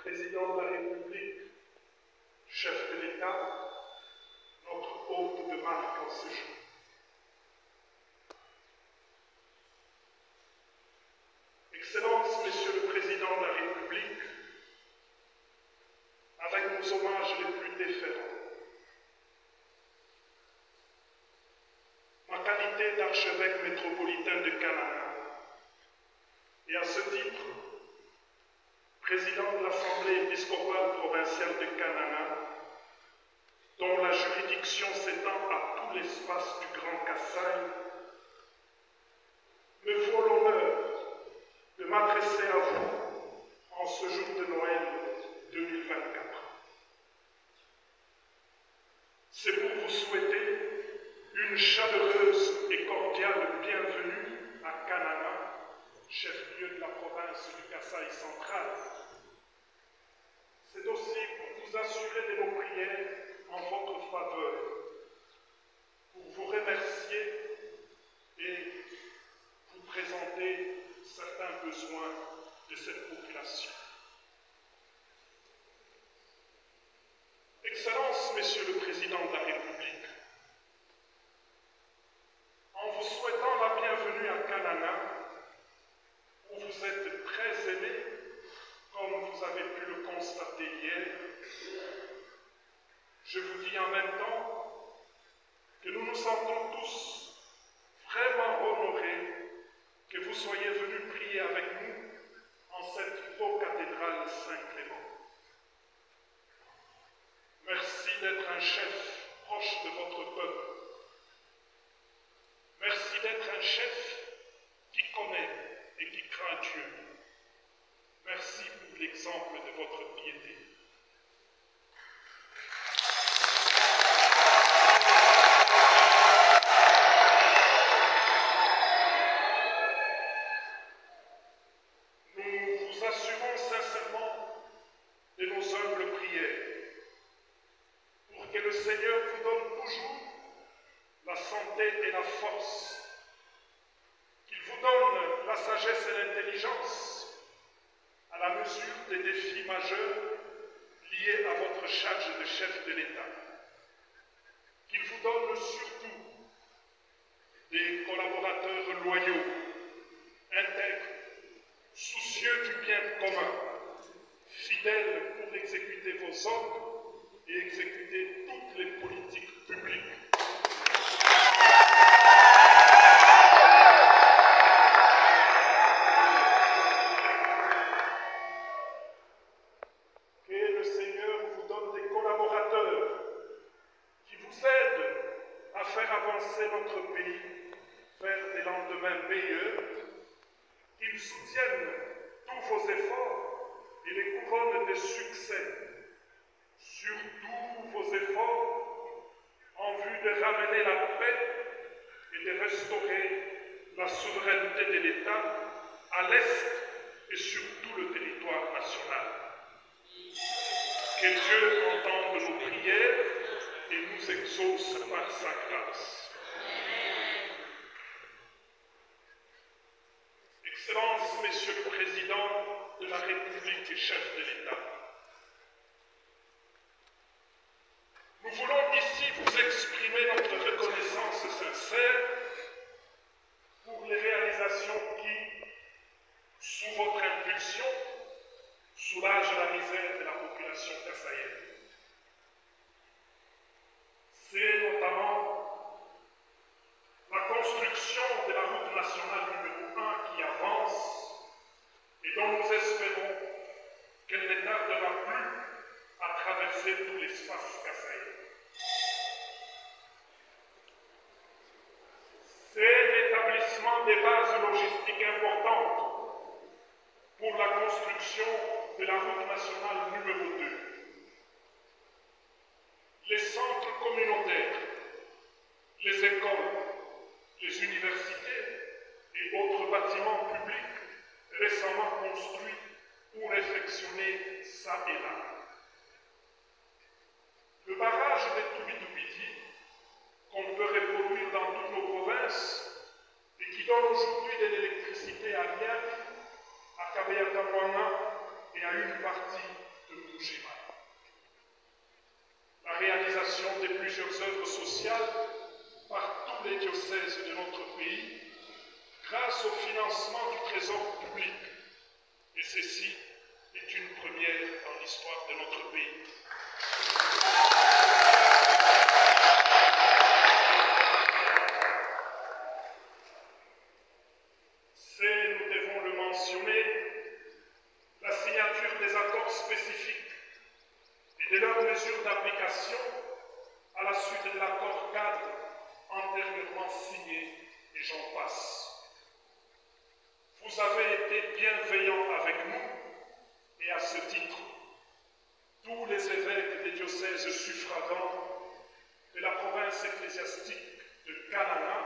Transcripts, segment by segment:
Président de la République, chef de l'État, notre hôte de marque en ce jour. Excellences, Monsieur le Président de la République, avec nos hommages les plus déférents, ma qualité d'archevêque métropolitain de Kanana, et à ce titre, président de l'Assemblée épiscopale provinciale de Kanana, dont la juridiction s'étend à tout l'espace du Grand Kasaï, me vaut l'honneur de m'adresser à vous en ce jour de Noël 2024. C'est pour vous souhaiter une chaleureuse et cordiale bienvenue à Kanana, chef-lieu de la province du Kasaï central. C'est aussi pour vous assurer de nos prières en votre faveur, pour vous remercier et vous présenter certains besoins de cette population. Excellences, Monsieur le Président de la République, en vous souhaitant la bienvenue à Kanana, où vous êtes très aimés, comme vous avez pu le constater hier, je vous dis en même temps que nous nous sentons tous vraiment honorés que vous soyez venus prier avec nous en cette beau cathédrale Saint-Clément. Merci d'être un chef proche de votre peuple. Merci d'être un chef qui connaît et qui craint Dieu. Merci pour l'exemple de votre piété. Nous vous assurons sincèrement de nos humbles prières pour que le Seigneur vous donne toujours la santé et la force, qu'il vous donne la sagesse et l'intelligence à la mesure des défis majeurs liés à votre charge de chef de l'État, qu'il vous donne surtout des collaborateurs loyaux, intègres, soucieux du bien commun, fidèles pour exécuter vos ordres et exécuter toutes les politiques publiques. Que le Seigneur vous donne des collaborateurs qui vous aident à faire avancer notre pays vers des lendemains meilleurs, qu'ils soutiennent tous vos efforts et les couronnent de succès, surtout vos efforts en vue de ramener la paix et de restaurer la souveraineté de l'État à l'Est et sur tout le territoire national. Que Dieu entende nos prières et nous exauce par sa grâce. Excellences, Messieurs le Président de la République et chef de l'État, nous voulons ici vous exprimer notre reconnaissance sincère pour les réalisations qui, sous votre impulsion, soulagent la misère de la population kassaïenne. C'est notamment la construction de la route nationale numéro 1 qui avance et dont nous espérons qu'elle ne tardera plus à traverser tout l'espace kassaïen. C'est l'établissement des bases logistiques importantes pour la construction de la route nationale numéro 2. Les centres communautaires, les écoles, les universités et autres bâtiments publics récemment construits ou réfectionnés ça et là. Le barrage de Toubi-Toubidi, qu'on peut reproduire dans toutes nos provinces et qui donne aujourd'hui de l'électricité à Liège, à Kabeyakamwana et à une partie de Boujima. La réalisation de plusieurs œuvres sociales par tous les diocèses de notre pays grâce au financement du Trésor public. Et ceci est une première dans l'histoire de notre pays. C'est, nous devons le mentionner, la signature des accords spécifiques et de leurs mesures d'application à la suite de l'accord cadre antérieurement signé, et j'en passe. Vous avez été bienveillants avec nous, et à ce titre, tous les évêques des diocèses suffragants de la province ecclésiastique de Canana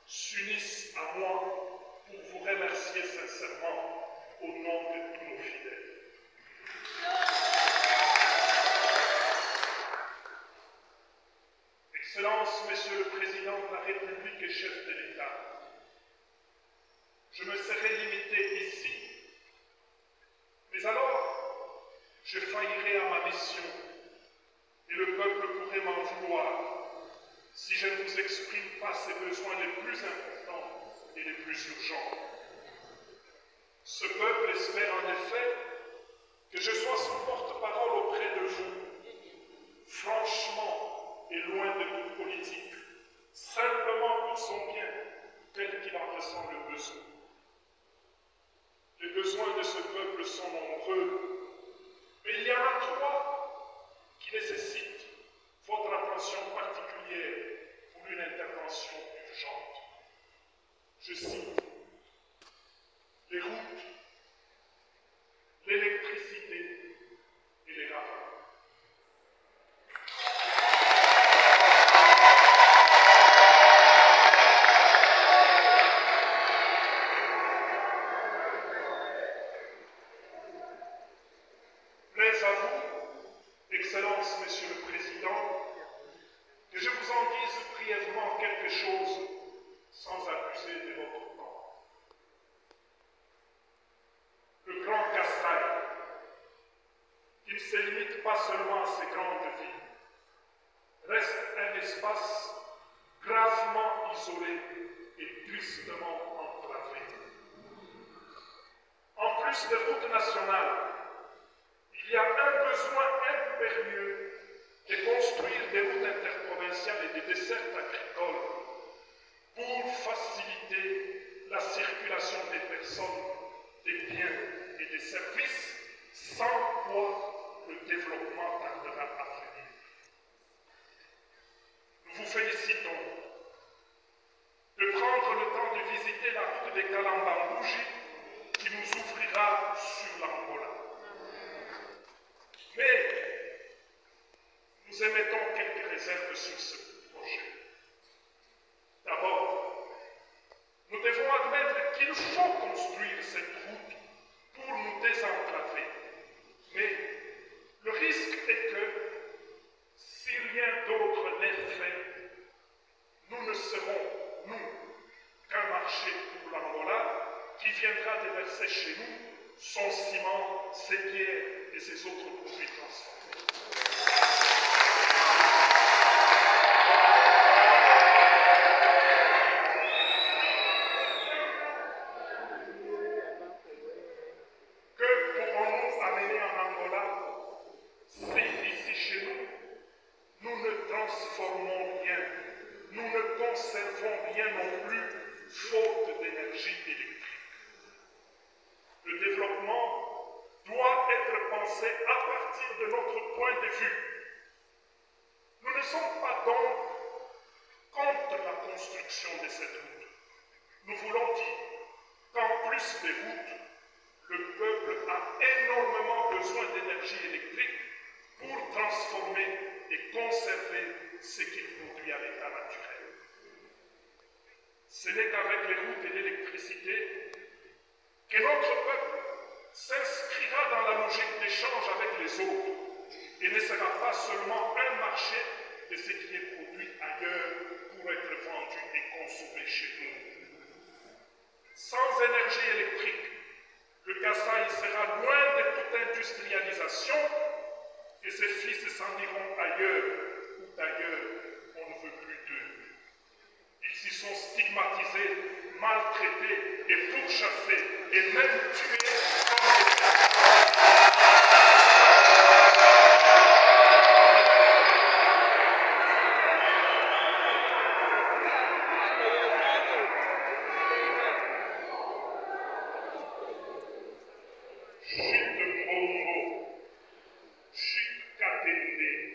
s'unissent à moi pour vous remercier sincèrement au nom de tous nos fidèles. Excellence, Monsieur le Président de la République et chef de l'État, je me serais limité ici, mais alors je faillirais à ma mission et le peuple pourrait m'en vouloir si je ne vous exprime pas ses besoins les plus importants et les plus urgents. Ce peuple espère en effet que je sois son porte-parole auprès de vous, franchement et loin de toute politique, simplement pour son bien, tel qu'il en ressent le besoin. Les besoins de ce peuple sont nombreux, mais il y en a trois qui nécessitent votre attention particulière pour une intervention urgente. Je cite les routes, l'électricité et les rafales. Plaise à vous, Excellence, Monsieur le Président, que je vous en dise brièvement quelque chose sans abuser de votre temps. Le Grand Kasaï, qui ne se limite pas seulement à ces grandes villes, reste un espace gravement isolé et tristement enclavé. En plus des routes nationales, il y a un besoin impérieux de construire des routes interprovinciales et des dessertes agricoles pour faciliter la circulation des personnes, des biens et des services, sans quoi le développement tardera à venir. Nous vous félicitons de prendre le temps de visiter la route de Kalambambouji qui nous ouvrira sur l'Angola. Mais nous émettons quelques réserves sur ce projet. D'abord, nous devons admettre qu'il faut construire cette route pour nous désenclaver. Mais le risque est que, si rien d'autre n'est fait, nous ne serons, nous, qu'un marché pour l'Angola qui viendra déverser chez nous son ciment, ses pierres et ses autres produits transformés. Que pourrons-nous amener en Angola si ici chez nous, nous ne transformons rien, nous ne conservons rien non plus, faute d'énergie électrique? Le développement doit être pensé à partir de notre point de vue. Nous ne sommes pas donc contre la construction de cette route. Nous voulons dire qu'en plus des routes, le peuple a énormément besoin d'énergie électrique pour transformer et conserver ce qu'il produit à l'état naturel. Ce n'est qu'avec les routes et l'électricité que notre peuple s'inscrira dans la logique d'échange avec les autres et ne sera pas seulement un marché de ce qui est produit ailleurs pour être vendu et consommé chez nous. Sans énergie électrique, le Kasaï sera loin de toute industrialisation et ses fils s'en iront ailleurs, ou d'ailleurs, on ne veut plus d'eux. Ils s'y sont stigmatisés, maltraités et pourchassés, et même tués comme des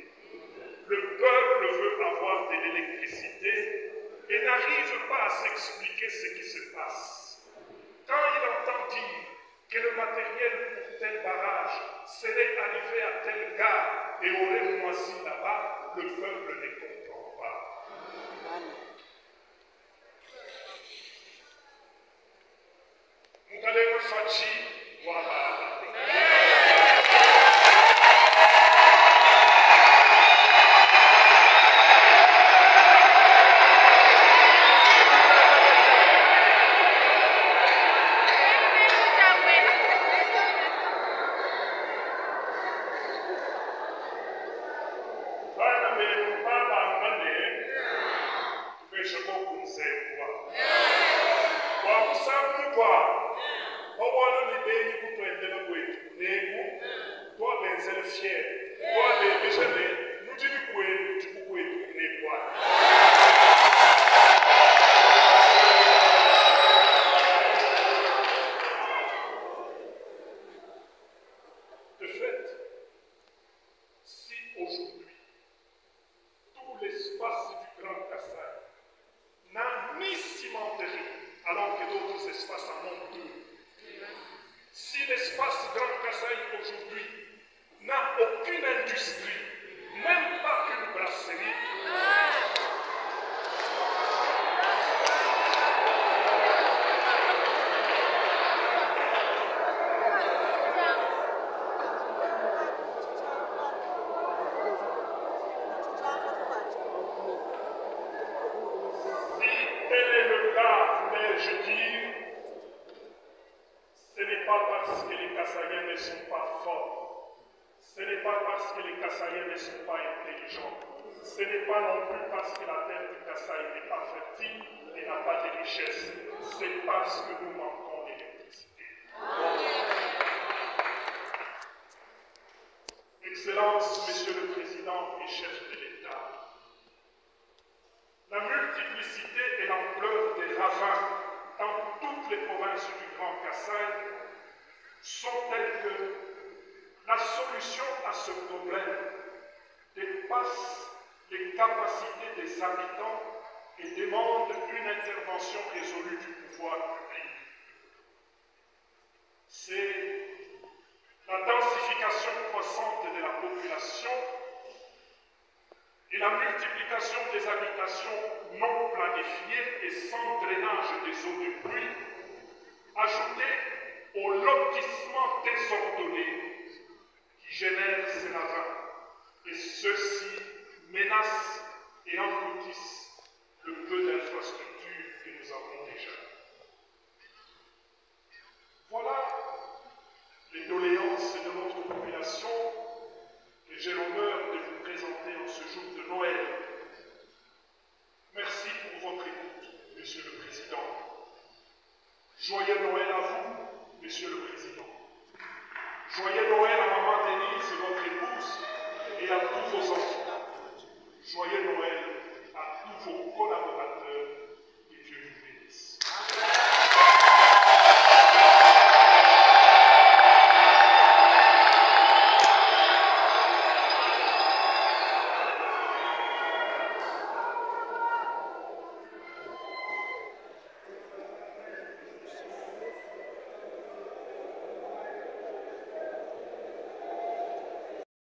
le peuple veut avoir de l'électricité et n'arrive pas à s'expliquer ce qui se passe. Quand il entend dire que le matériel pour tel barrage serait arrivé à telle gare et aurait moisi là-bas, le peuple ne comprend pas. Nous allons Fachi, voilà. De fait, si aujourd'hui, tout l'espace du Grand Kassai n'a ni cimenterie, alors que d'autres espaces en ont deux, si l'espace Grand Kassai aujourd'hui n'a aucune industrie, même pas qu'une brasserie, je dis, ce n'est pas parce que les Kassaïens ne sont pas forts, ce n'est pas parce que les Kassaïens ne sont pas intelligents, ce n'est pas non plus parce que la terre du Kassai n'est pas fertile et n'a pas de richesse, c'est parce que nous manquons d'électricité. Excellences, Monsieur le Président et chef de l'État, la multiplicité et l'ampleur des ravins dans toutes les provinces du Grand Kassai sont telles que la solution à ce problème dépasse les capacités des habitants et demande une intervention résolue du pouvoir public. C'est la densification croissante de la population et la multiplication des habitations non planifiées et sans drainage des eaux de pluie, ajoutées au lotissement désordonné qui génère ces ravins. Et ceux-ci menacent et engloutissent le peu d'infrastructures que nous avons déjà. Voilà les doléances de notre